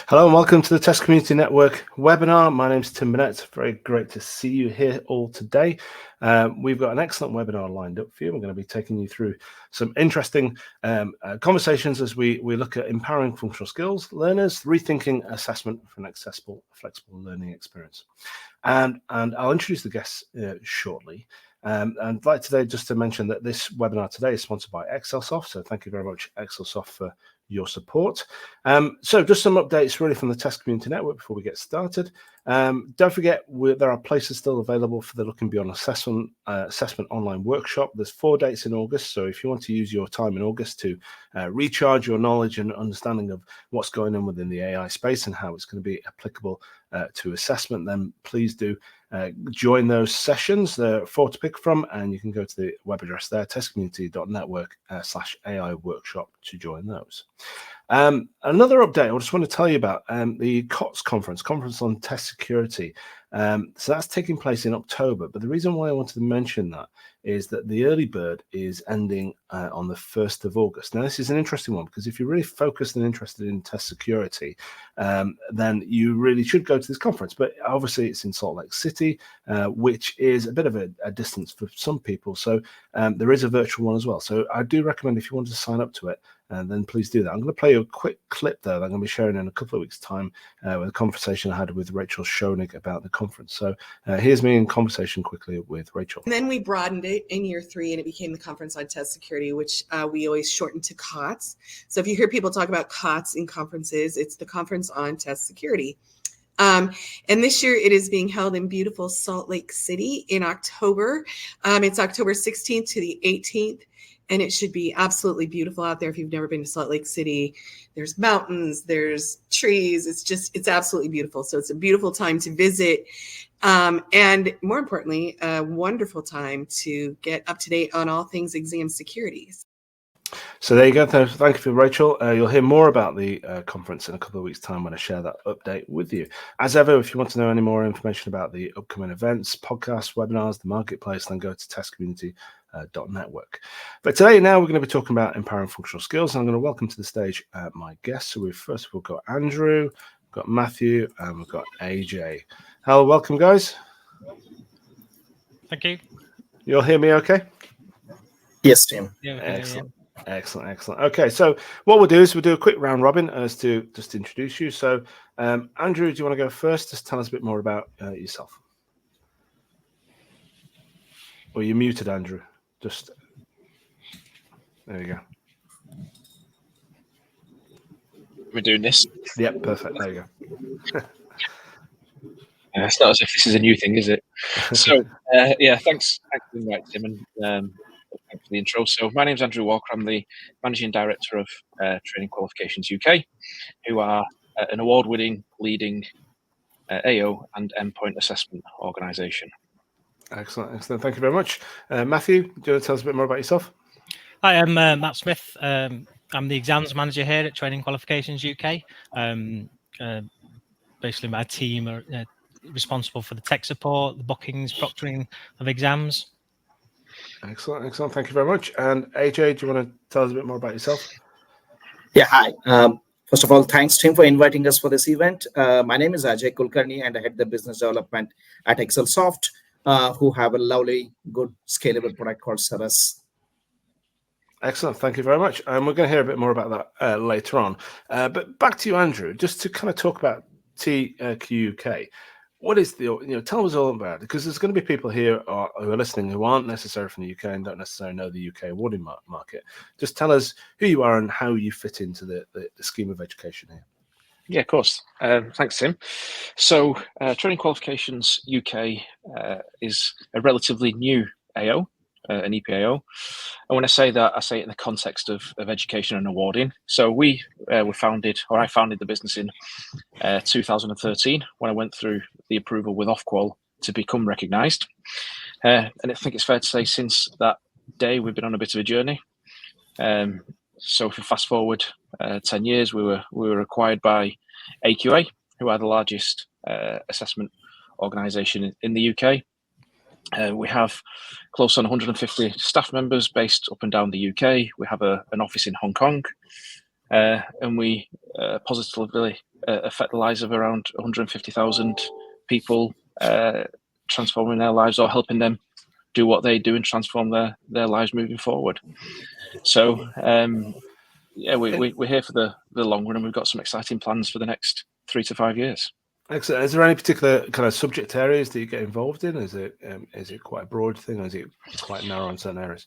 Hello and welcome to the Test Community Network webinar. My name is Tim Burnett. Very great to see you here all today. We've got an excellent webinar lined up for you. We're going to be taking you through some interesting conversations as we look at empowering functional skills learners, rethinking assessment for an accessible, flexible learning experience. And I'll introduce the guests shortly. And I'd like today just to mention that this webinar today is sponsored by Excelsoft. So thank you very much, Excelsoft, for your support. So just some updates really from the Test Community Network before we get started. Don't forget, there are places still available for the Looking Beyond Assessment online workshop. There's 4 dates in August. So if you want to use your time in August to recharge your knowledge and understanding of what's going on within the AI space and how it's going to be applicable to assessment, then please do join those sessions. There are 4 to pick from, and you can go to the web address there, testcommunity.network/AI workshop to join those. Another update I just want to tell you about the COTS conference on test security. So that's taking place in October. But the reason why I wanted to mention that is that the early bird is ending on the 1st of August. Now, this is an interesting one because if you're really focused and interested in test security, then you really should go to this conference. But obviously, it's in Salt Lake City, which is a bit of a distance for some people. So there is a virtual one as well. So I do recommend if you want to sign up to it, then please do that. I'm going to play you a quick clip there that I'm going to be sharing in a couple of weeks' time with a conversation I had with Rachel Schoenig about the conference. So here's me in conversation quickly with Rachel. And then we broadened it in year 3, and it became the Conference on Test Security, which we always shorten to COTS. So if you hear people talk about COTS in conferences, it's the Conference on Test Security. And this year it is being held in beautiful Salt Lake City in October. It's October 16th to the 18th. And it should be absolutely beautiful out there. If you've never been to Salt Lake City, there's mountains, there's trees. It's absolutely beautiful. So it's a beautiful time to visit. And more importantly, a wonderful time to get up to date on all things exam security. So there you go. Thank you for Rachel. You'll hear more about the conference in a couple of weeks' time when I share that update with you. As ever, if you want to know any more information about the upcoming events, podcasts, webinars, the marketplace, then go to testcommunity.network. But today, now we're going to be talking about empowering functional skills. And I'm going to welcome to the stage my guests. So we've first of all got Andrew, we've got Matthew, and we've got AJ. Hello, welcome, guys. Thank you. You'll hear me okay? Yes, Tim. Yeah, excellent. Excellent. Okay, so what we'll do is we'll do a quick round robin as to just introduce you. So, Andrew, do you want to go first? Just tell us a bit more about yourself. Well, you're muted, Andrew. Just there you go. We're doing this. Yep, perfect. There you go. It's not as if this is a new thing, is it? So, yeah, thanks for the invite, Tim, and thanks for the intro. So, my name's Andrew Walker. I'm the Managing Director of Training Qualifications UK, who are an award-winning, leading AO and endpoint assessment organisation. Excellent. Thank you very much. Matthew, do you want to tell us a bit more about yourself? Hi, I'm Matt Smith. I'm the exams manager here at Training Qualifications UK. Basically, my team are responsible for the tech support, the bookings, proctoring of exams. Excellent. Thank you very much. And AJ, do you want to tell us a bit more about yourself? Yeah, hi. First of all, thanks, Tim, for inviting us for this event. My name is Ajay Kulkarni, and I head the business development at Excelsoft, who have a lovely, good, scalable product called Service. Excellent. Thank you very much. And we're going to hear a bit more about that later on. But back to you, Andrew, just to kind of talk about TQUK. What is tell us all about it, because there's going to be people here who are listening who aren't necessarily from the UK and don't necessarily know the UK awarding market. Just tell us who you are and how you fit into the scheme of education here. Yeah, of course. Thanks, Tim. So, Training Qualifications UK is a relatively new AO, an EPAO. And when I say that, I say it in the context of education and awarding. So I founded the business in 2013 when I went through the approval with Ofqual to become recognised. And I think it's fair to say since that day, we've been on a bit of a journey. So if we fast forward 10 years, we were acquired by AQA, who are the largest assessment organisation in the UK. We have close on 150 staff members based up and down the UK. We have an office in Hong Kong, and we positively affect the lives of around 150,000 people, transforming their lives or helping them do what they do and transform their lives moving forward. So yeah, we're here for the long run, and we've got some exciting plans for the next 3 to 5 years. Excellent. Is there any particular kind of subject areas that you get involved in? Is it quite a broad thing, or is it quite narrow in certain areas?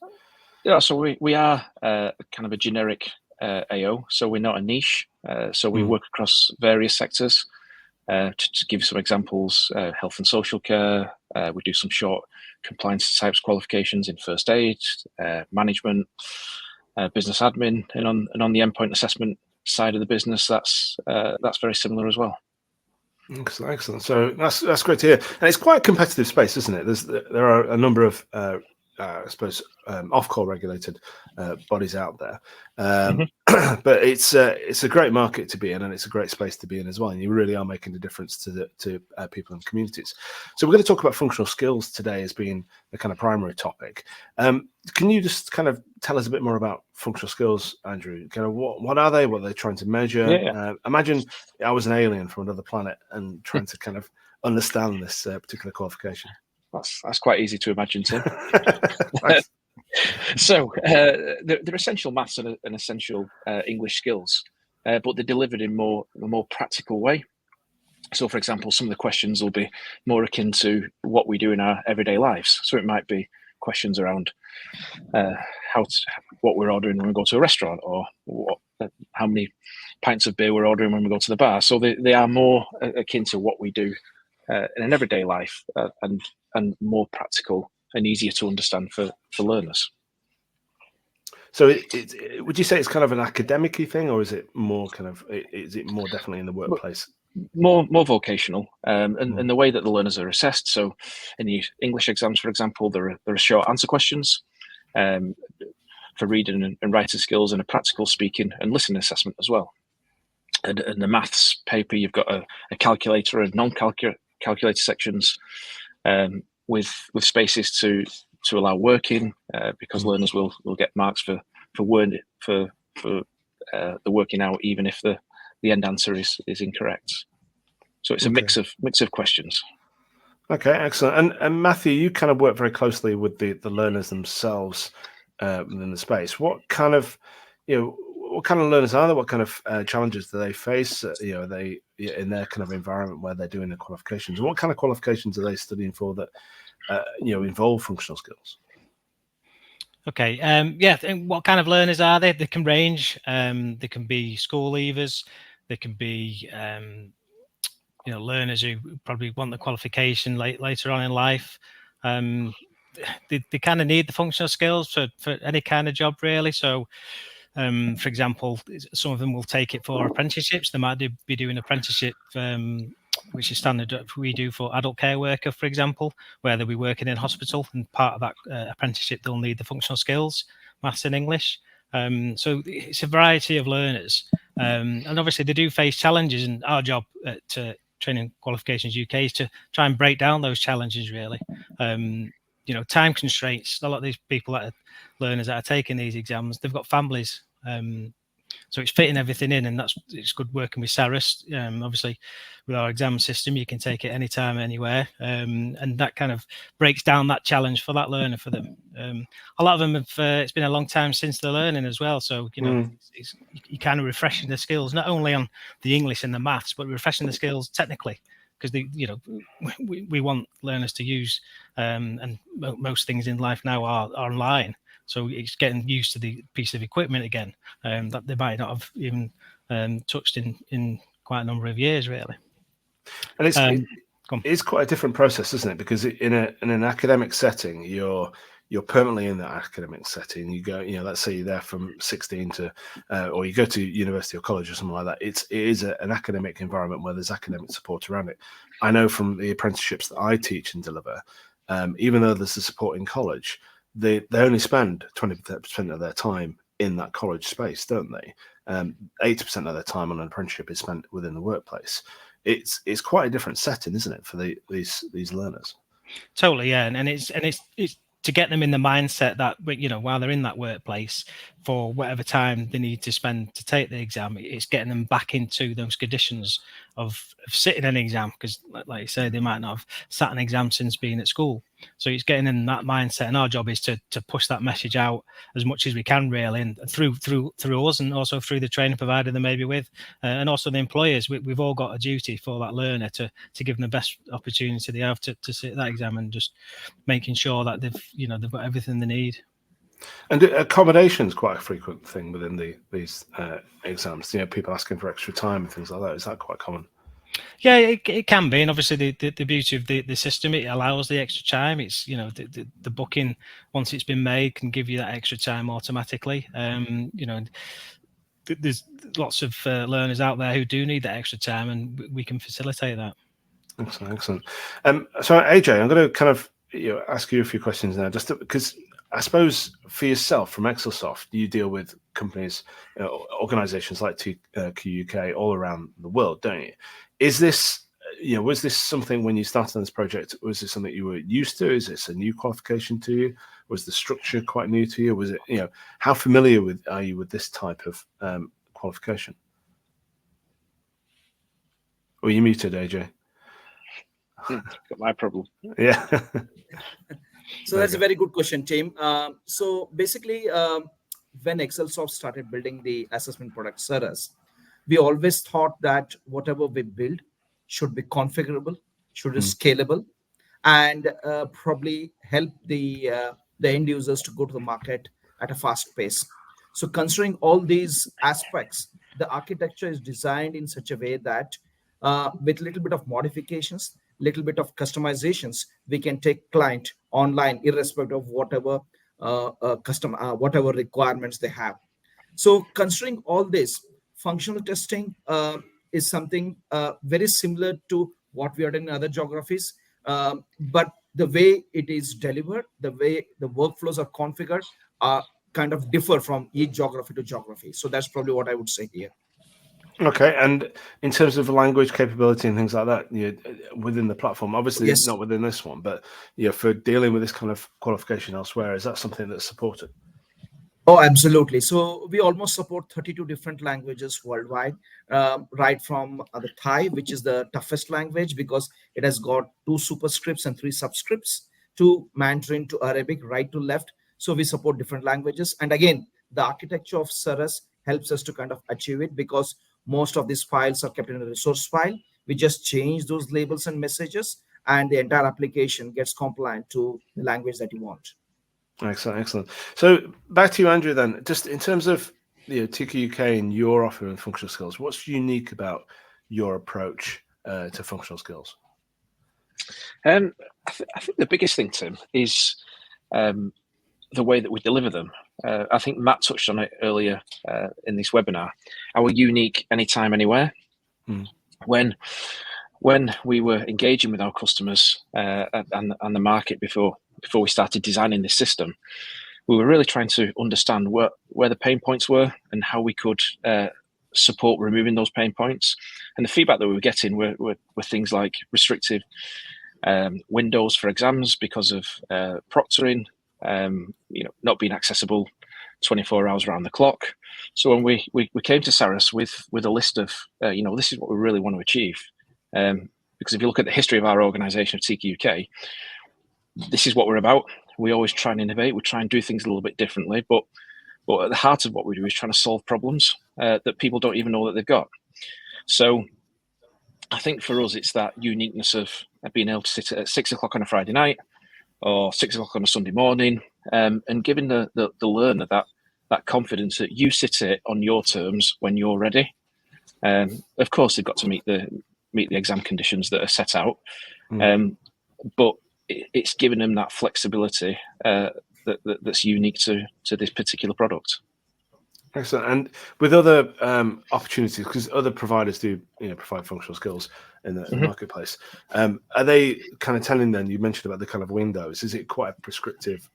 Yeah, so we are kind of a generic AO, so we're not a niche. So we work across various sectors. To give some examples, health and social care. We do some short compliance types qualifications in first aid, management, business admin, and on the endpoint assessment side of the business, that's very similar as well. Excellent. So that's great to hear. And it's quite a competitive space, isn't it? There are a number of I suppose off-call regulated bodies out there, but it's a great market to be in, and it's a great space to be in as well. And you really are making a difference to people and communities. So we're going to talk about functional skills today as being the kind of primary topic. Can you just kind of tell us a bit more about functional skills, Andrew? Kind of what are they? What are they trying to measure? Yeah. Imagine I was an alien from another planet and trying to kind of understand this particular qualification. That's quite easy to imagine, Tim. So they're essential maths and essential English skills, but they're delivered in a more practical way. So, for example, some of the questions will be more akin to what we do in our everyday lives. So it might be questions around what we're ordering when we go to a restaurant, or how many pints of beer we're ordering when we go to the bar. So they are more akin to what we do in an everyday life, and more practical and easier to understand for learners. So would you say it's kind of an academic-y thing, or is it more definitely in the workplace? More vocational, and the way that the learners are assessed. So in the English exams, for example, there are short answer questions for reading and writing skills, and a practical speaking and listening assessment as well. And the maths paper, you've got a calculator and non-calculator sections, with spaces to allow working, because learners will get marks for the working out, even if the end answer is incorrect. So it's a mix of questions. Okay, excellent. And Matthew, you kind of work very closely with the learners themselves within the space. What kind of learners are there? What kind of challenges do they face? Are they in their kind of environment where they're doing the qualifications? And what kind of qualifications are they studying for that involve functional skills? Okay. What kind of learners are they? They can range. They can be school leavers. They can be learners who probably want the qualification later on in life. They kind of need the functional skills for any kind of job, really. So, for example, some of them will take it for apprenticeships. They might be doing apprenticeship, which is standard we do for adult care worker, for example, where they'll be working in hospital, and part of that apprenticeship they'll need the functional skills, maths and English. So it's a variety of learners, and obviously they do face challenges, and our job at Training Qualifications UK is to try and break down those challenges, really. Time constraints. A lot of these people that are learners that are taking these exams, they've got families, so it's fitting everything in, and it's good working with Saris. Obviously, with our exam system, you can take it anytime, anywhere, and that kind of breaks down that challenge for that learner for them. A lot of them have. It's been a long time since they're learning as well, so you're kind of refreshing the skills, not only on the English and the maths, but refreshing the skills technically, because we want learners to use, and most things in life now are online. So it's getting used to the piece of equipment again, that they might not have even touched in quite a number of years, really. And it's quite a different process, isn't it? Because in an academic setting, you're permanently in that academic setting. You go, let's say you're there from 16 to, or you go to university or college or something like that. It is an academic environment where there's academic support around it. I know from the apprenticeships that I teach and deliver, even though there's the support in college, they only spend 20% of their time in that college space, don't they? 80% of their time on an apprenticeship is spent within the workplace. It's quite a different setting, isn't it, for these learners? Totally, yeah, and it's to get them in the mindset that, you know, while they're in that workplace, for whatever time they need to spend to take the exam, it's getting them back into those conditions of sitting an exam, because like you say, they might not have sat an exam since being at school. So it's getting in that mindset, and our job is to push that message out as much as we can, really, and through us, and also through the training provider they may be with, and also the employers. We've all got a duty for that learner to give them the best opportunity they have to sit that exam, and just making sure that they've got everything they need. And accommodation is quite a frequent thing within these exams. You know, people asking for extra time and things like that. Is that quite common? Yeah, it can be, and obviously the beauty of the system, it allows the extra time. It's, you know, the booking, once it's been made, can give you that extra time automatically. You know, there's lots of learners out there who do need that extra time, and we can facilitate that. Excellent. So Ajay, I'm going to kind of ask you a few questions now, just because I suppose for yourself from Excelsoft, you deal with companies, organizations like TQUK all around the world, don't you? Is this, was this something when you started on this project, was this something you were used to? Is this a new qualification to you? Was the structure quite new to you? Was it, how familiar are you with this type of qualification? Were you muted, Ajay? Got my problem. Yeah. So that's a very good question, Tim. So basically, when Excelsoft started building the assessment product Ceres, we always thought that whatever we build should be configurable, should be scalable, and probably help the end users to go to the market at a fast pace. So considering all these aspects, the architecture is designed in such a way that with a little bit of modifications, little bit of customizations, we can take client online, irrespective of whatever whatever requirements they have. So considering all this, functional testing is something very similar to what we are doing in other geographies, but the way it is delivered, the way the workflows are configured, kind of differ from each geography to geography. So that's probably what I would say here. Okay, and in terms of language capability and things like that, within the platform, obviously Yes. Not within this one, but for dealing with this kind of qualification elsewhere, is that something that's supported? Oh, absolutely. So we almost support 32 different languages worldwide, right from the Thai, which is the toughest language because it has got 2 superscripts and 3 subscripts, to Mandarin to Arabic, right to left. So we support different languages. And again, the architecture of Ceres helps us to kind of achieve it, because most of these files are kept in a resource file. We just change those labels and messages, and the entire application gets compliant to the language that you want. Excellent. So back to you, Andrew, then. Just in terms of TQUK and your offer and functional skills, what's unique about your approach to functional skills? I think the biggest thing, Tim, is the way that we deliver them. I think Matt touched on it earlier in this webinar. Our unique anytime, anywhere. When we were engaging with our customers and the market before we started designing this system, we were really trying to understand where the pain points were and how we could support removing those pain points. And the feedback that we were getting were things like restrictive windows for exams because of proctoring, not being accessible 24 hours around the clock. So when we came to Ceres with a list of, this is what we really want to achieve. Because if you look at the history of our organization of TQUK, this is what we're about. We always try and innovate. We try and do things a little bit differently, but at the heart of what we do is trying to solve problems that people don't even know that they've got. So I think for us, it's that uniqueness of being able to sit at 6 o'clock on a Friday night or 6 o'clock on a Sunday morning, and giving the learner that confidence that you sit it on your terms when you're ready. Of course, they've got to meet the exam conditions that are set out, but it's giving them that flexibility that's unique to this particular product. Excellent. And with other opportunities, because other providers do provide functional skills in the marketplace, are they kind of telling them, you mentioned about the kind of windows, is it quite a prescriptive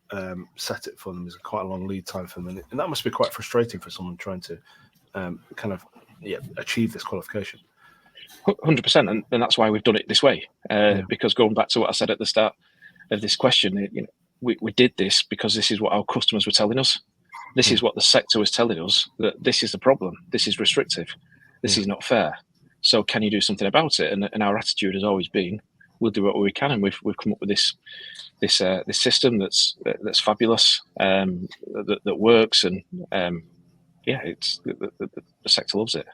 set it for them? Is it quite a long lead time for them? And that must be quite frustrating for someone trying to achieve this qualification. 100%, and that's why we've done it this way. Because going back to what I said at the start of this question, we did this because this is what our customers were telling us. This is what the sector was telling us, that this is the problem. This is restrictive. This is not fair. So can you do something about it? And our attitude has always been, we'll do what we can, and we've come up with this system that's fabulous, that works, and it's the sector loves it.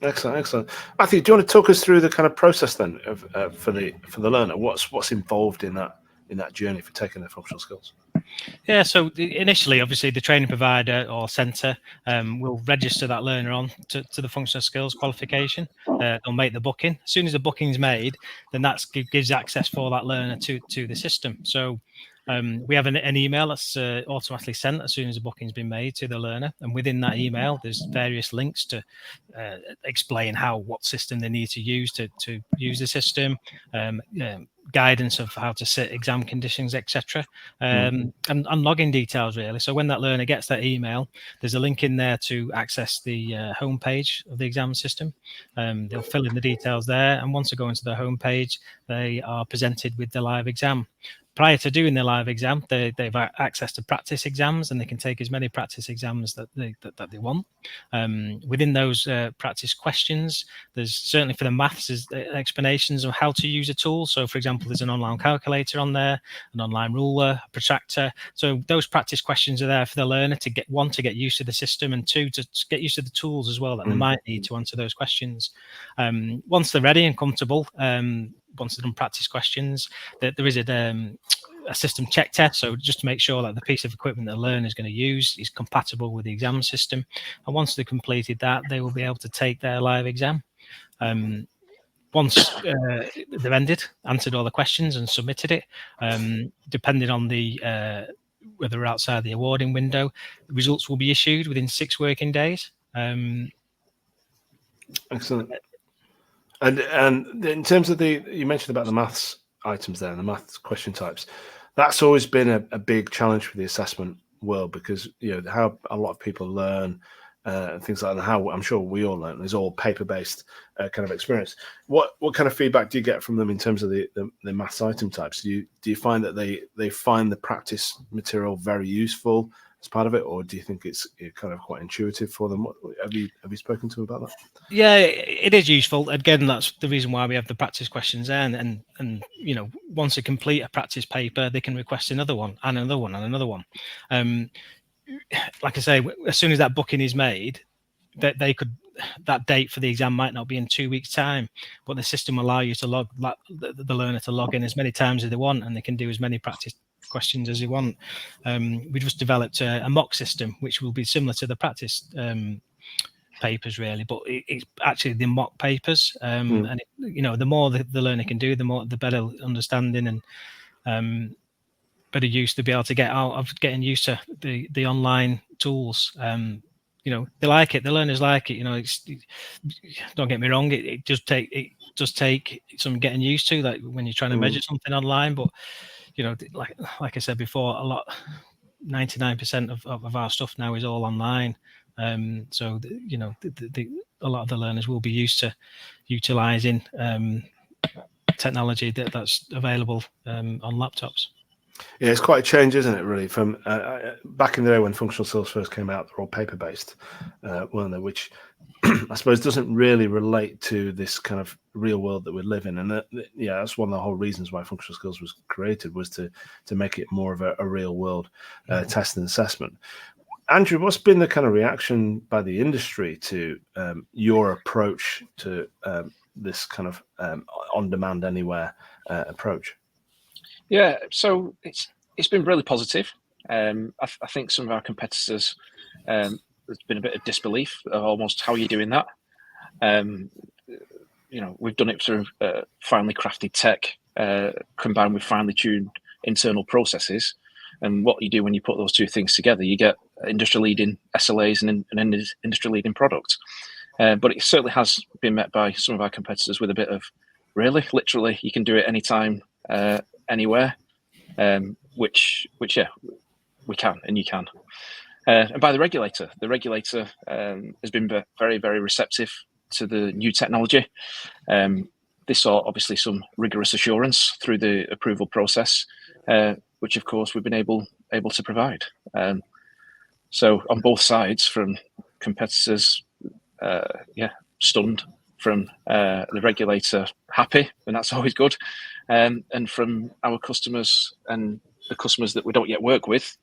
Excellent. Matthew, do you want to talk us through the kind of process then of for the learner? What's involved in that journey for taking their functional skills? Yeah, so initially, obviously, the training provider or centre will register that learner on to the functional skills qualification. They'll make the booking. As soon as the booking's made, then that gives access for that learner to the system. So we have an email that's automatically sent as soon as the booking's been made to the learner. And within that email, there's various links to explain what system they need to use to use the system, guidance of how to sit exam conditions, etc., and login details, really. So when that learner gets that email, there's a link in there to access the homepage of the exam system. They'll fill in the details there, and once they go into the homepage, they are presented with the live exam. Prior to doing their live exam, they've access to practice exams, and they can take as many practice exams that they want. Within those practice questions, there's certainly for the maths is explanations of how to use a tool. So, for example, there's an online calculator on there, an online ruler, a protractor. So those practice questions are there for the learner to get used to the system, and two, to get used to the tools as well that they might need to answer those questions. Once they're ready and comfortable, once they've done practice questions, there is a system check test, so just to make sure that the piece of equipment the learner is going to use is compatible with the exam system. And once they've completed that, they will be able to take their live exam. Once they've answered all the questions and submitted it, depending on whether we're outside the awarding window, the results will be issued within 6 working days. Excellent. And in terms of you mentioned about the maths items there, and the maths question types, that's always been a big challenge for the assessment world, because how a lot of people learn things like that, and how I'm sure we all learn is all paper-based kind of experience. What kind of feedback do you get from them in terms of the maths item types? Do you find that they find the practice material very useful as part of it, or do you think it's kind of quite intuitive for them? Have you spoken to them about that? Yeah, it is useful. Again, that's the reason why we have the practice questions there, and once they complete a practice paper, they can request another one and another one and another one. Like I say, as soon as that booking is made, that date for the exam might not be in 2 weeks' time, but the system will allow you to the learner to log in as many times as they want, and they can do as many practice questions as they want. We just developed a mock system which will be similar to the practice papers, really, but it's actually the mock papers, and the more the learner can do, the better understanding and better use to be able to get out of getting used to the online tools. They like it, the learners like it. Don't get me wrong, it does take some getting used to, like when you're trying to measure something online, but like I said before, 99% of our stuff now is all online. So a lot of the learners will be used to utilizing technology that's available on laptops. Yeah, it's quite a change, isn't it, really, from back in the day when functional skills first came out. They're all paper-based, weren't they, which I suppose doesn't really relate to this kind of real world that we live in. And that's one of the whole reasons why functional skills was created, was to make it more of a real world test and assessment. Andrew, what's been the kind of reaction by the industry to your approach to this kind of on-demand anywhere approach? Yeah, so it's been really positive. I think some of our competitors, there's been a bit of disbelief of almost how you're doing that. We've done it through finely crafted tech combined with finely tuned internal processes. And what you do when you put those two things together, you get industry-leading SLAs and an industry-leading product. But it certainly has been met by some of our competitors with a bit of, really, literally, you can do it anytime, anywhere, which we can, and you can. And by the regulator has been very, very receptive to the new technology. They saw obviously some rigorous assurance through the approval process, which of course we've been able to provide. So on both sides, from competitors, stunned, from the regulator, happy, and that's always good, and from our customers and the customers that we don't yet work with,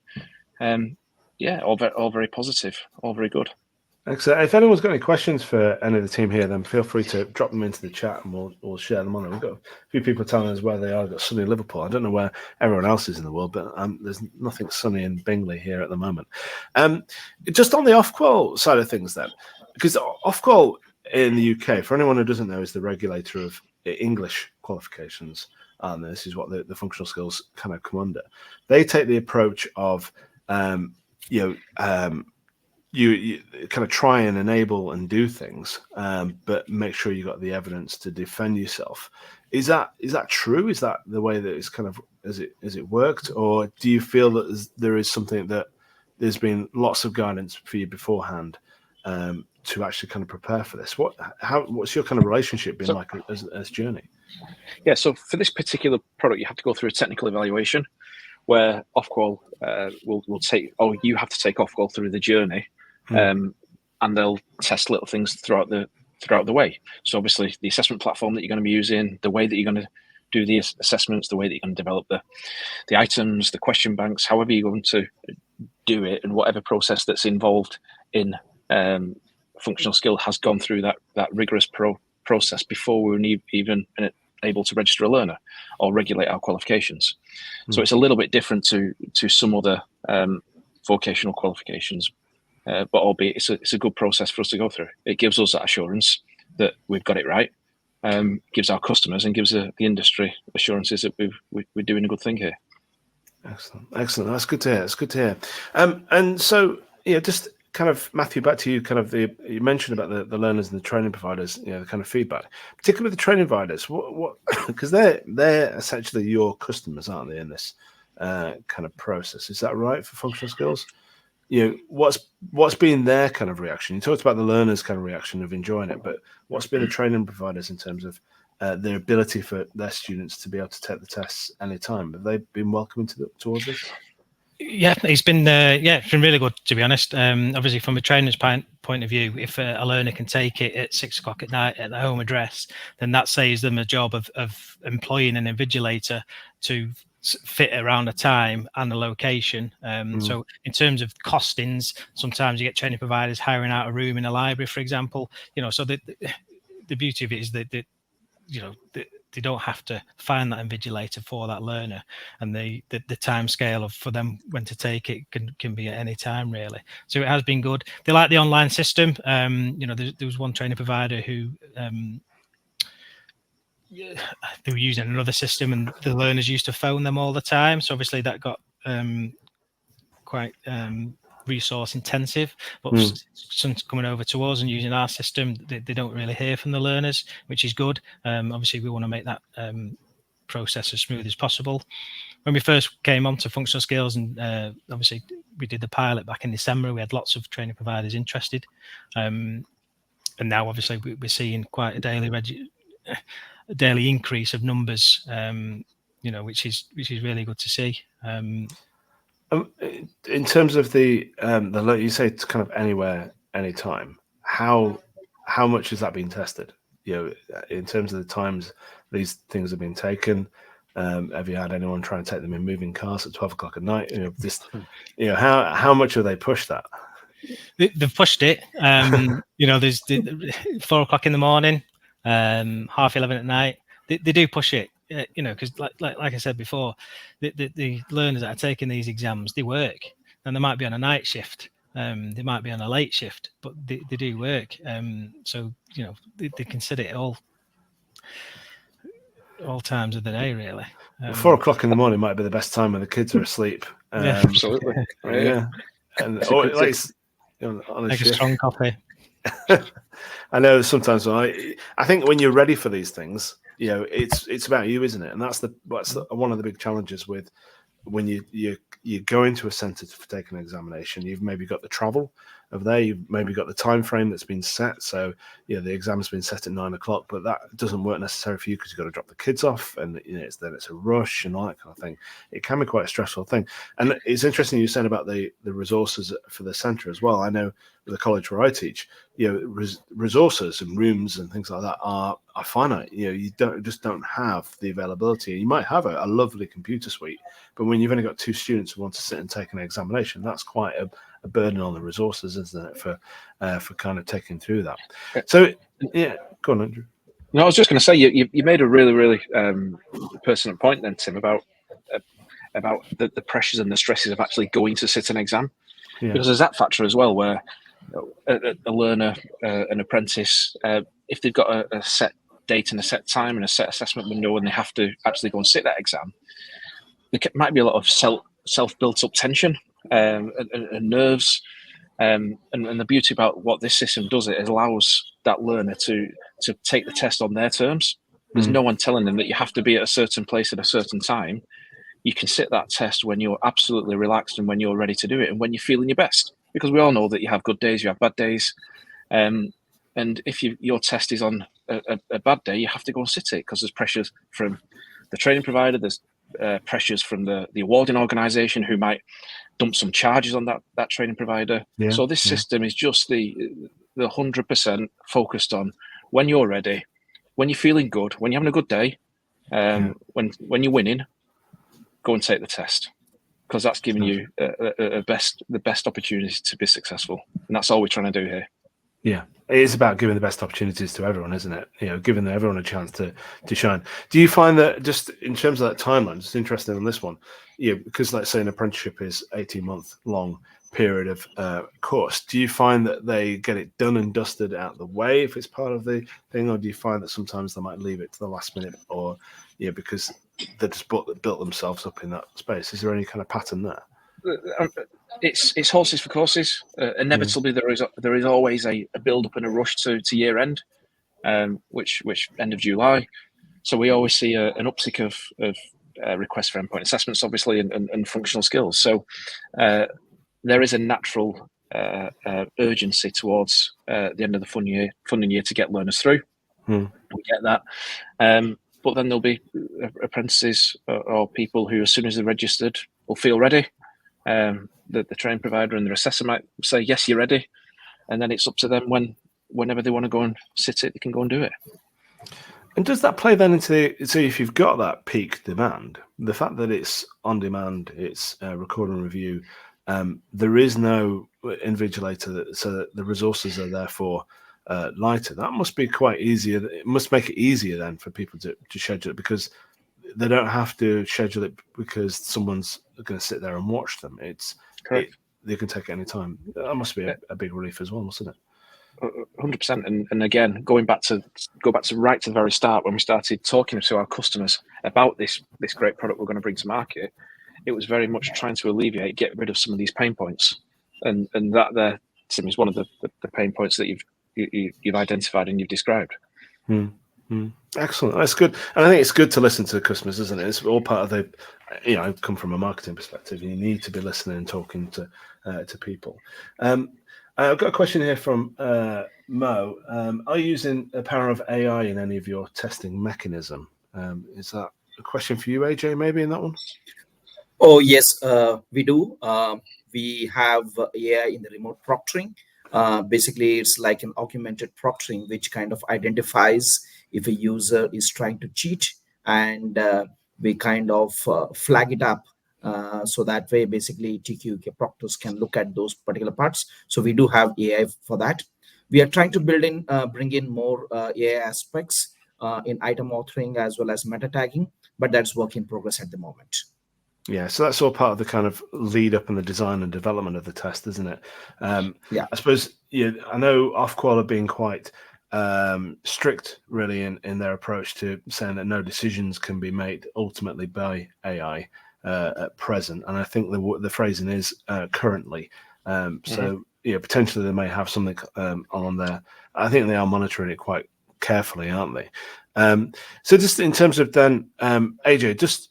all very positive, all very good. Excellent. If anyone's got any questions for any of the team here, then feel free to drop them into the chat and we'll share them on there. We've got a few people telling us where they are. We've got sunny Liverpool. I don't know where everyone else is in the world, but there's nothing sunny in Bingley here at the moment. Just on the Ofqual side of things then, because Ofqual in the UK, for anyone who doesn't know, is the regulator of English qualifications. And this is what the functional skills kind of come under. They take the approach of, you kind of try and enable and do things, but make sure you got the evidence to defend yourself. Is that true? Is that the way that it's kind of has it worked, or do you feel that there is something that there's been lots of guidance for you beforehand to actually kind of prepare for this? What's your kind of relationship been like as Journey? Yeah, so for this particular product, you have to go through a technical evaluation where Ofqual will take, you have to take Ofqual through the journey. And they'll test little things throughout the way. So obviously the assessment platform that you're going to be using, the way that you're going to do the assessments, the way that you're going to develop the items, the question banks, however you're going to do it, and whatever process that's involved in functional skill has gone through that rigorous process before we were even able to register a learner or regulate our qualifications. So it's a little bit different to some other vocational qualifications. But albeit it's a good process for us to go through. It gives us that assurance that we've got it right, gives our customers and gives the industry assurances that we're doing a good thing here. Excellent. That's good to hear. And so, just kind of, Matthew, back to you. Kind of you mentioned about the learners and the training providers. The kind of feedback, particularly with the training providers. What because they're essentially your customers, aren't they, in this kind of process? Is that right for functional skills? What's been their kind of reaction? You talked about the learners' kind of reaction of enjoying it, but what's been the training providers in terms of their ability for their students to be able to take the tests anytime? Have they been welcoming towards this? Yeah, it's been really good, to be honest. Obviously, from a trainer's point of view, if a learner can take it at 6 o'clock at night at their home address, then that saves them a job of employing an invigilator to fit around a time and a location. So in terms of costings, sometimes you get training providers hiring out a room in a library, for example. So the beauty of it is that they don't have to find that invigilator for that learner, and the time scale for them when to take it can be at any time, really. So it has been good. They like the online system. There was one training provider who they were using another system, and the learners used to phone them all the time. So obviously that got quite resource intensive. But since coming over to us and using our system, they don't really hear from the learners, which is good. Obviously, we want to make that process as smooth as possible. When we first came on to functional skills, and obviously we did the pilot back in December, we had lots of training providers interested. And now obviously we're seeing quite a daily increase of numbers, which is really good to see. In terms of the you say it's kind of anywhere, anytime. How much has that been tested? In terms of the times these things have been taken. Have you had anyone try and take them in moving cars at 12 o'clock at night? How much have they pushed that? They've pushed it. There's 4 o'clock in the morning, 11:30 at night. They do push it, because like I said before, the learners that are taking these exams, they work, and they might be on a night shift, they might be on a late shift, but they do work. So they consider it all times of the day, really. 4 o'clock in the morning might be the best time when the kids are asleep. Absolutely. Yeah. And on a strong coffee. I know sometimes I think when you're ready for these things, it's about you, isn't it? And that's one of the big challenges with when you go into a centre to take an examination, you've maybe got the travel of there, you've maybe got the time frame that's been set. So the exam's been set at 9 o'clock, but that doesn't work necessarily for you because you've got to drop the kids off, and it's a rush and all that kind of thing. It can be quite a stressful thing. And it's interesting you said about the resources for the centre as well. I know with the college where I teach, resources and rooms and things like that are finite. You just don't have the availability. You might have a lovely computer suite, but when you've only got 2 students who want to sit and take an examination, that's quite a burden on the resources, isn't it, for kind of taking through that. So go on, Andrew. No, I was just going to say you made a really, really pertinent point then, Tim, about the pressures and the stresses of actually going to sit an exam, because there's that factor as well where a learner, an apprentice, if they've got a set date and a set time and a set assessment window and they have to actually go and sit that exam, there might be a lot of self-built up tension and nerves. And the beauty about what this system does, it allows that learner to take the test on their terms. There's no one telling them that you have to be at a certain place at a certain time. You can sit that test when you're absolutely relaxed and when you're ready to do it and when you're feeling your best. Because we all know that you have good days, you have bad days. And if your test is on a bad day, you have to go and sit it because there's pressures from the training provider, there's pressures from the awarding organisation who might dump some charges on that training provider. So this system is just the 100% focused on when you're ready, when you're feeling good, when you're having a good day, when you're winning, go and take the test, because that's giving you the best opportunity to be successful, and that's all we're trying to do here. Yeah, it is about giving the best opportunities to everyone, isn't it? Giving everyone a chance to shine. Do you find that, just in terms of that timeline, just interested on this one, because let's say an apprenticeship is 18-month long period of course, do you find that they get it done and dusted out of the way if it's part of the thing, or do you find that sometimes they might leave it to the last minute, or because they just built themselves up in that space? Is there any kind of pattern there? It's horses for courses. Inevitably, there is always a build up and a rush to year end, which end of July. So we always see an uptick of requests for endpoint assessments, obviously, and functional skills. So there is a natural urgency towards the end of the funding year to get learners through. We get that. But then there'll be apprentices or people who, as soon as they're registered, will feel ready. The training provider and the assessor might say, yes, you're ready. And then it's up to them whenever they want to go and sit it, they can go and do it. And does that play then into, so if you've got that peak demand, the fact that it's on demand, it's record and review, there is no invigilator, so that the resources are therefore lighter. That must be quite easier. It must make it easier then for people to schedule it, because they don't have to schedule it because someone's going to sit there and watch them. It's correct. They can take it any time. That must be a big relief as well, mustn't it? 100%. And again, go back to right to the very start when we started talking to our customers about this great product we're going to bring to market. It was very much trying to get rid of some of these pain points, and that there, Tim, is one of the pain points that you've identified and you've described. Excellent, that's good. And I think it's good to listen to the customers, isn't it? It's all part of the, I come from a marketing perspective. You need to be listening and talking to people. I've got a question here from Mo. Are you using the power of AI in any of your testing mechanism? Is that a question for you, AJ, maybe in that one? Oh, yes, we do. We have AI in the remote proctoring. Basically, it's like an augmented proctoring, which kind of identifies if a user is trying to cheat, and we kind of flag it up. So that way, basically, TQUK proctors can look at those particular parts. So we do have AI for that. We are trying to bring in more AI aspects in item authoring as well as meta tagging, but that's work in progress at the moment. Yeah, so that's all part of the kind of lead up and the design and development of the test, isn't it? Yeah, I suppose. I know Ofqual are being quite strict, really, in their approach to saying that no decisions can be made ultimately by AI at present, and I think the phrasing is currently. So potentially they may have something on there. I think they are monitoring it quite carefully, aren't they? So just in terms of then, AJ, just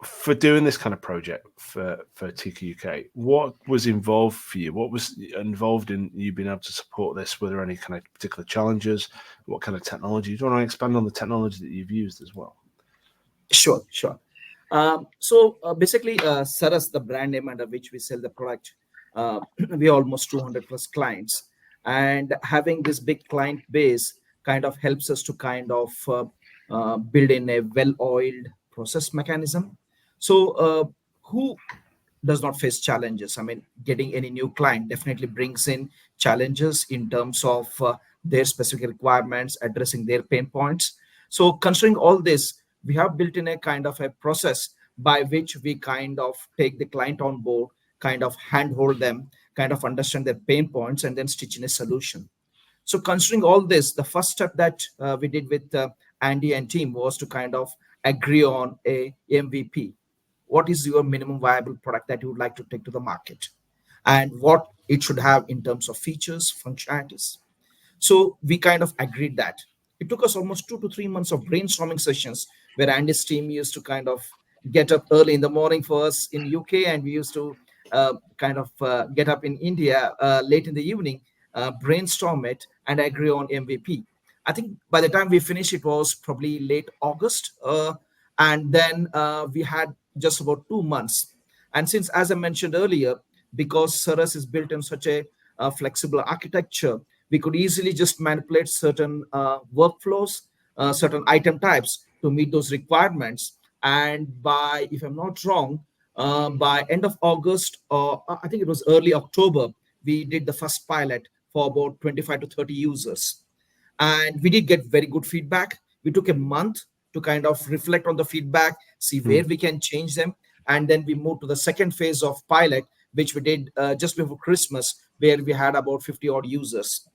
for doing this kind of project for TQUK, what was involved for you? What was involved in you being able to support this? Were there any kind of particular challenges? What kind of technology? Do you want to expand on the technology that you've used as well? Sure. So basically, Saras, the brand name under which we sell the product, we are almost 200 plus clients, and having this big client base kind of helps us to kind of build in a well-oiled process mechanism. So who does not face challenges? I mean, getting any new client definitely brings in challenges in terms of their specific requirements, addressing their pain points. So considering all this, we have built in a kind of a process by which we kind of take the client on board, kind of handhold them, kind of understand their pain points, and then stitch in a solution. So considering all this, the first step that we did with Andy and team was to kind of agree on a MVP. What is your minimum viable product that you would like to take to the market, and what it should have in terms of features, functionalities? So we kind of agreed that. It took us almost 2 to 3 months of brainstorming sessions where Andy's team used to kind of get up early in the morning for us in UK, and we used to get up in India late in the evening, brainstorm it, and agree on MVP. I think by the time we finished, it was probably late August, and then we had just about 2 months. And since, as I mentioned earlier, because Saras is built in such a flexible architecture, we could easily just manipulate certain workflows, certain item types to meet those requirements. And by, if I'm not wrong, by end of August, or I think it was early October, we did the first pilot for about 25 to 30 users. And we did get very good feedback. We took a month to kind of reflect on the feedback, see where we can change them. And then we moved to the second phase of pilot, which we did just before Christmas, where we had about 50 odd users.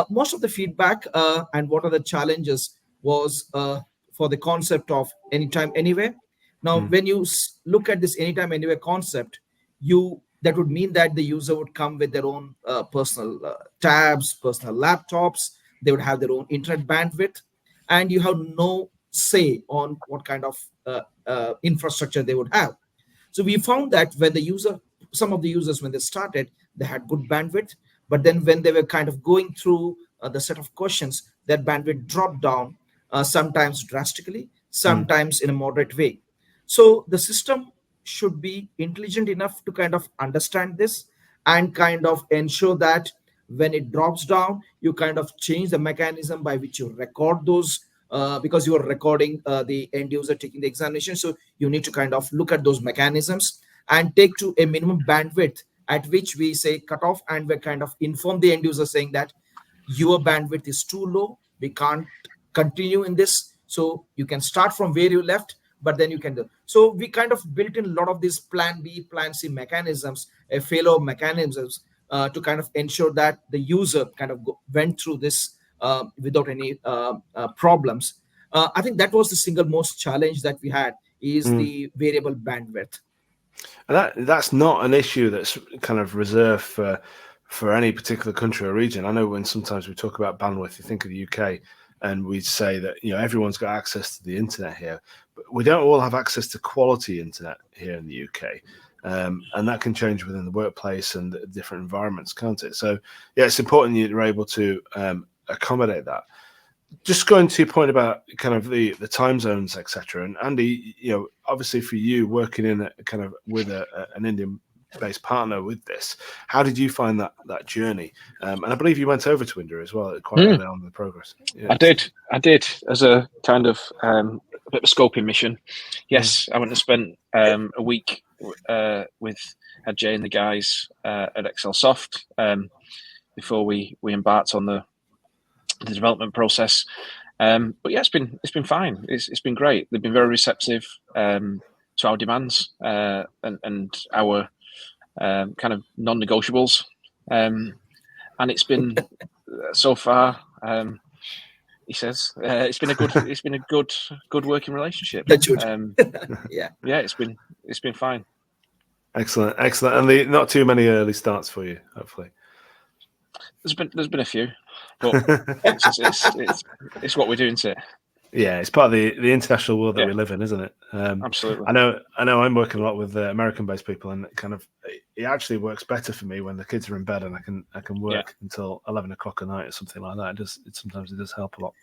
Most of the feedback and what are the challenges was for the concept of anytime, anywhere. Now, when you look at this anytime, anywhere concept, that would mean that the user would come with their own personal tabs, personal laptops. They would have their own internet bandwidth, and you have no say on what kind of infrastructure they would have. So we found that when some of the users, when they started, they had good bandwidth, but then when they were kind of going through the set of questions, that bandwidth dropped down, sometimes drastically, sometimes in a moderate way. So the system should be intelligent enough to kind of understand this and kind of ensure that when it drops down, you kind of change the mechanism by which you record those, because you are recording the end user taking the examination. So you need to kind of look at those mechanisms and take to a minimum bandwidth at which we say cut off, and we kind of inform the end user saying that your bandwidth is too low. We can't continue in this. So you can start from where you left, but then you can do. So we kind of built in a lot of these plan B, plan C mechanisms, a failure mechanisms to kind of ensure that the user kind of went through this without any problems. I think that was the single most challenge that we had is the variable bandwidth. And that's not an issue that's kind of reserved for any particular country or region. I know when sometimes we talk about bandwidth, you think of the UK, and we say that everyone's got access to the internet here, but we don't all have access to quality internet here in the UK, and that can change within the workplace and the different environments, can't it? So yeah, it's important you're able to accommodate that. Just going to your point about kind of the time zones, etc. And Andy, obviously for you working in kind of with an Indian-based partner with this, how did you find that journey? And I believe you went over to India as well, quite early on in the progress. Yeah. I did as a kind of a bit of a scoping mission. Yes, I went and spent a week with Ajay and the guys at Excelsoft before we embarked on the development process. But yeah, it's been fine. It's been great. They've been very receptive to our demands and our kind of non-negotiables, and it's been so far. He says it's been a good working relationship. Yeah, it's been fine. Excellent, and not too many early starts for you, hopefully. There's been a few, but it's what we're doing to it. Yeah, it's part of the international world that we live in, isn't it? Absolutely. I know I'm working a lot with American-based people, and it actually works better for me when the kids are in bed and I can work until 11 o'clock at night or something like that. Sometimes it does help a lot.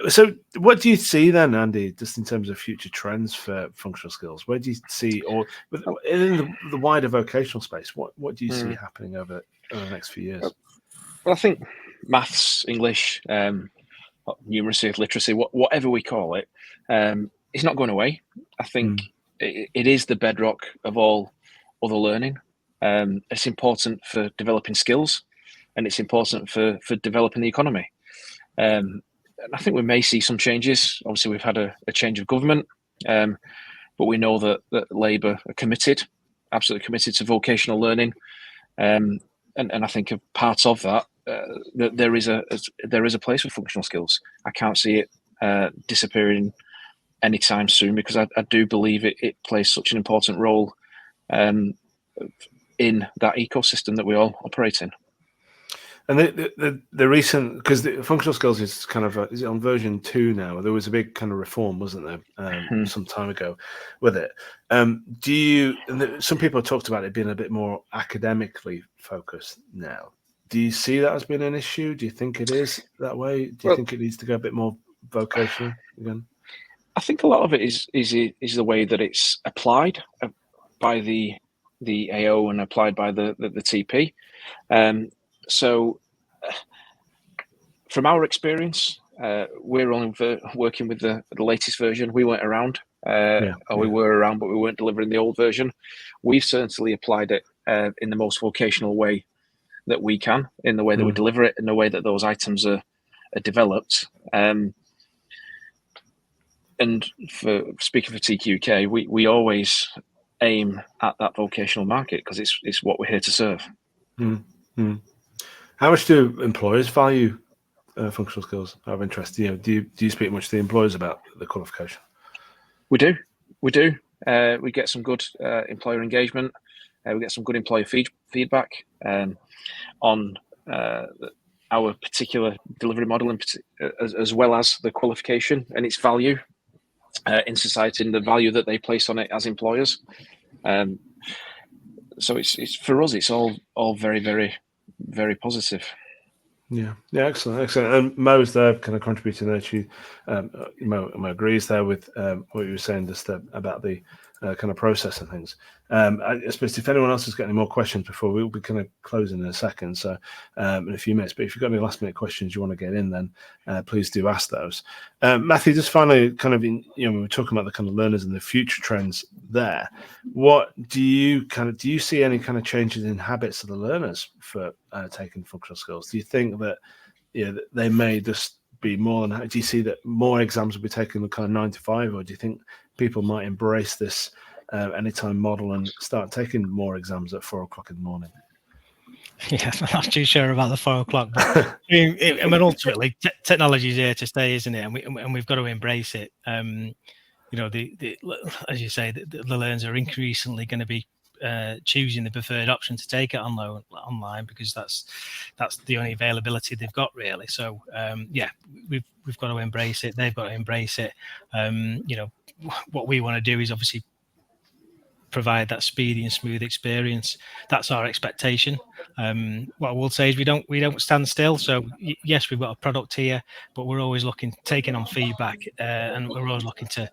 So what do you see then, Andy, just in terms of future trends for functional skills? Where do you see, or in the wider vocational space, what do you see happening over the next few years? Well, I think maths, English, numeracy, literacy, whatever we call it, it's not going away. I think it is the bedrock of all other learning. It's important for developing skills, and it's important for developing the economy. And I think we may see some changes. Obviously, we've had a change of government, but we know that Labour are committed, absolutely committed to vocational learning. And I think a part of that, that there is a place for functional skills. I can't see it disappearing anytime soon, because I do believe it plays such an important role in that ecosystem that we all operate in. And the recent, because the functional skills is kind of is it on version 2 now? There was a big kind of reform, wasn't there, some time ago with it? Some people have talked about it being a bit more academically focused now. Do you see that as being an issue? Do you think it is that way? Do you think it needs to go a bit more vocational again? I think a lot of it is the way that it's applied by the AO and applied by the TP. So from our experience, we're only working with the latest version. We weren't around, we were around, but we weren't delivering the old version. We've certainly applied it in the most vocational way that we can, in the way that we deliver it, in the way that those items are developed. And for speaking for TQUK, we always aim at that vocational market, because it's what we're here to serve. How much do employers value functional skills out of interest? Do you speak much to the employers about the qualification? We do. We get some good employer engagement. We get some good employer feedback on our particular delivery model, as well as the qualification and its value in society, and the value that they place on it as employers. So it's for us, it's all very, very, very positive. Yeah, excellent. And Mo's there, kind of contributing there. Mo agrees there with what you were saying just about the kind of process and things. I suppose if anyone else has got any more questions before, we'll be kind of closing in a second, so in a few minutes. But if you've got any last minute questions you want to get in, then please do ask those. Matthew, just finally, kind of when we're talking about the kind of learners and the future trends there, what do you see any kind of changes in habits of the learners for taking functional skills? Do you think that they may just be more than? Do you see that more exams will be taken the kind of 9 to 5, or do you think people might embrace this anytime model and start taking more exams at 4 o'clock in the morning? Yeah, I'm not too sure about the 4 o'clock, but I mean, ultimately, technology is here to stay, isn't it? And we've got to embrace it. As you say, the learners are increasingly going to be choosing the preferred option to take it online, because that's the only availability they've got, really. So we've got to embrace it. They've got to embrace it. What we want to do is obviously provide that speedy and smooth experience. That's our expectation. What I will say is we don't stand still. So yes, we've got a product here, but we're always taking on feedback, and we're always looking to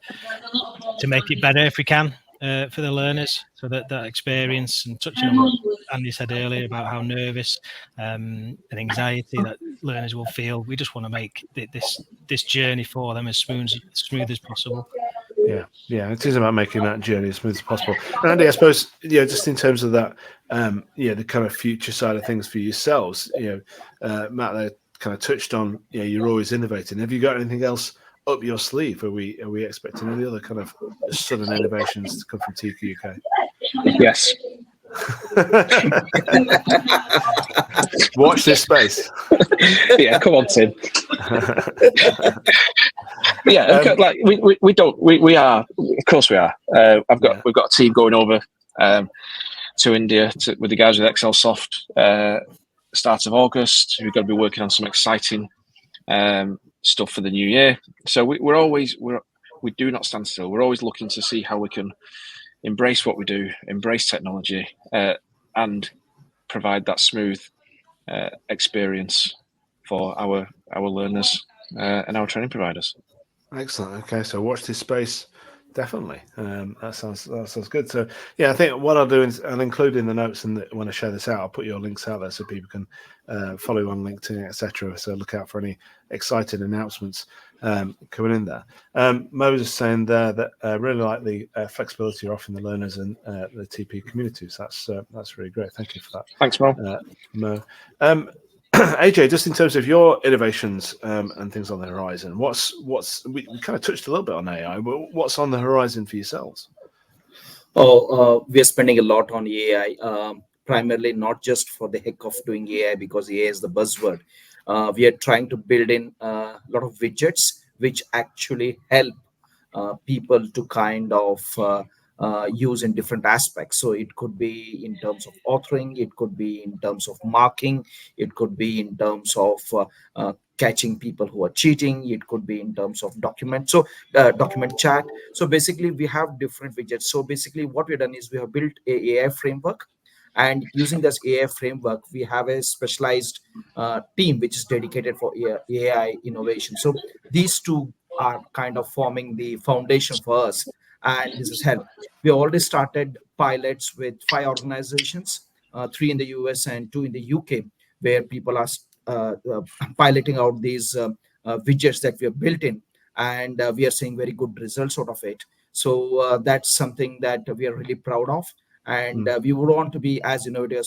make it better if we can for the learners, so that experience, and touching on what Andy said earlier about how nervous and anxiety that learners will feel. We just want to make this journey for them as smooth as possible. Yeah, it is about making that journey as smooth as possible. And Andy, I suppose, just in terms of that, the kind of future side of things for yourselves, Matt, they kind of touched on, you're always innovating. Have you got anything else up your sleeve? Are we expecting any other kind of sudden innovations to come from TQUK? Yes. Watch this space. Yeah, come on, Tim. Yeah, we are. Of course, we are. We've got a team going over to India with the guys with Excelsoft start of August. We're going to be working on some exciting stuff for the new year. So we do not stand still. We're always looking to see how we can embrace what we do, embrace technology, and provide that smooth experience for our learners and our training providers. Excellent. Okay, so watch this space. Definitely. That sounds good. So yeah, I think what I'll do is I'll include in the notes, and when I share this out, I'll put your links out there so people can follow you on LinkedIn, etc. So look out for any exciting announcements coming in there. Mo was saying there that I really like the flexibility you're offering the learners and the TP community. So that's really great. Thank you for that. Thanks, Mo. Mo. AJ, just in terms of your innovations and things on the horizon, we kind of touched a little bit on AI, but what's on the horizon for yourselves? We are spending a lot on AI, primarily not just for the heck of doing AI because AI is the buzzword. We are trying to build in a lot of widgets which actually help people to kind of use in different aspects. So it could be in terms of authoring, it could be in terms of marking, it could be in terms of catching people who are cheating, it could be in terms of document chat. So basically we have different widgets. So basically what we've done is we have built a AI framework, and using this AI framework we have a specialized team which is dedicated for AI innovation. So these two are kind of forming the foundation for us, and this has helped. We already started pilots with 5 organizations, 3 in the US and 2 in the UK, where people are piloting out these widgets that we have built in, and we are seeing very good results out of it. So that's something that we are really proud of, and we would want to be as innovative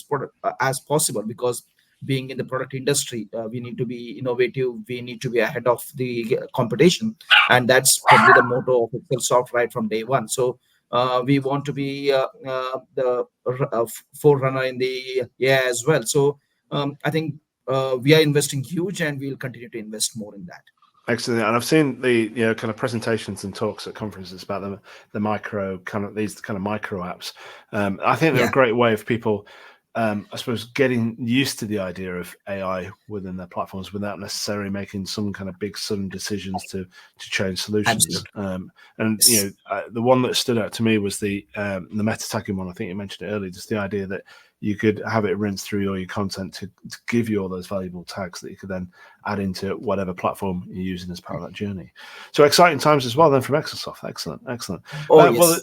as possible, because being in the product industry, we need to be innovative, we need to be ahead of the competition, and that's probably the motto of Excelsoft right from day one. So we want to be the forerunner in the AI as well. So I think we are investing huge, and we'll continue to invest more in that. Excellent. And I've seen the kind of presentations and talks at conferences about the micro these kind of micro apps. I think they're a great way of people, I suppose, getting used to the idea of AI within their platforms without necessarily making some kind of big sudden decisions to change solutions. And the one that stood out to me was the meta tagging one. I think you mentioned it earlier. Just the idea that you could have it rinse through all your content to give you all those valuable tags that you could then add into whatever platform you're using as part of that journey. So exciting times as well then from Excelsoft. Excellent. Yes. Well,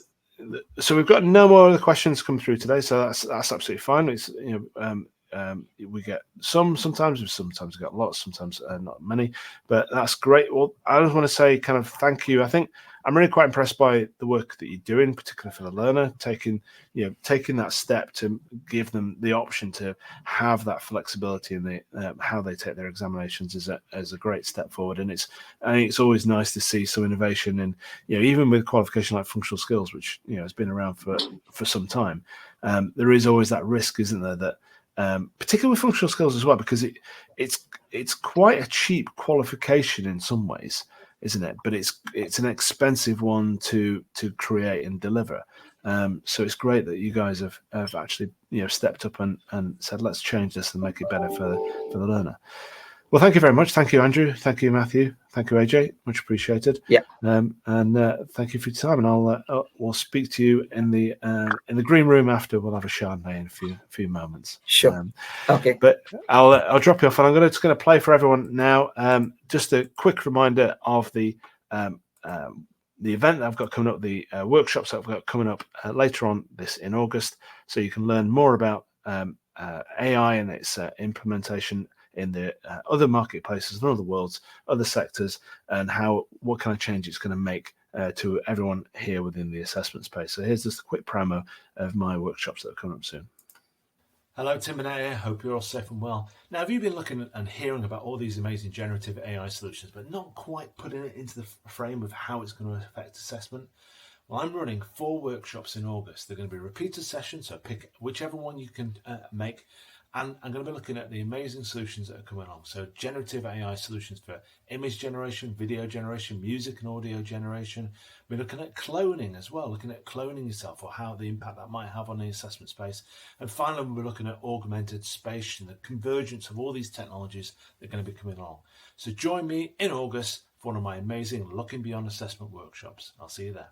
so we've got no more other questions come through today, so that's absolutely fine. It's we get sometimes we get lots, sometimes not many, but that's great. Well, I just want to say kind of thank you. I think I'm really quite impressed by the work that you're doing, particularly for the learner, taking that step to give them the option to have that flexibility in the how they take their examinations is a great step forward. And it's always nice to see some innovation in, even with qualification like functional skills, which has been around for some time. There is always that risk, isn't there, that particularly with functional skills as well, because it's quite a cheap qualification in some ways, isn't it? But it's an expensive one to create and deliver. So it's great that you guys have actually stepped up and said, let's change this and make it better for the learner. Well, thank you very much. Thank you, Andrew. Thank you, Matthew. Thank you, AJ. Much appreciated. Yeah. And thank you for your time. And we'll speak to you in the green room after. We'll have a Chardonnay in a few moments. Sure. Okay. But I'll drop you off, and I'm just going to play for everyone now. Just a quick reminder of the event that I've got coming up, the workshops that I've got coming up later on in August, so you can learn more about AI and its implementation in the other marketplaces and other worlds, other sectors, and what kind of change it's going to make to everyone here within the assessment space. So here's just a quick promo of my workshops that are coming up soon. Hello, Tim Burnett here. Hope you're all safe and well. Now, have you been looking and hearing about all these amazing generative AI solutions, but not quite putting it into the frame of how it's going to affect assessment? Well, I'm running 4 workshops in August. They're going to be repeated sessions, so pick whichever one you can make. And I'm going to be looking at the amazing solutions that are coming along. So generative AI solutions for image generation, video generation, music and audio generation. We're looking at cloning as well, looking at cloning yourself or how the impact that might have on the assessment space. And finally, we're looking at augmented spatial, the convergence of all these technologies that are going to be coming along. So join me in August for one of my amazing Looking Beyond Assessment workshops. I'll see you there.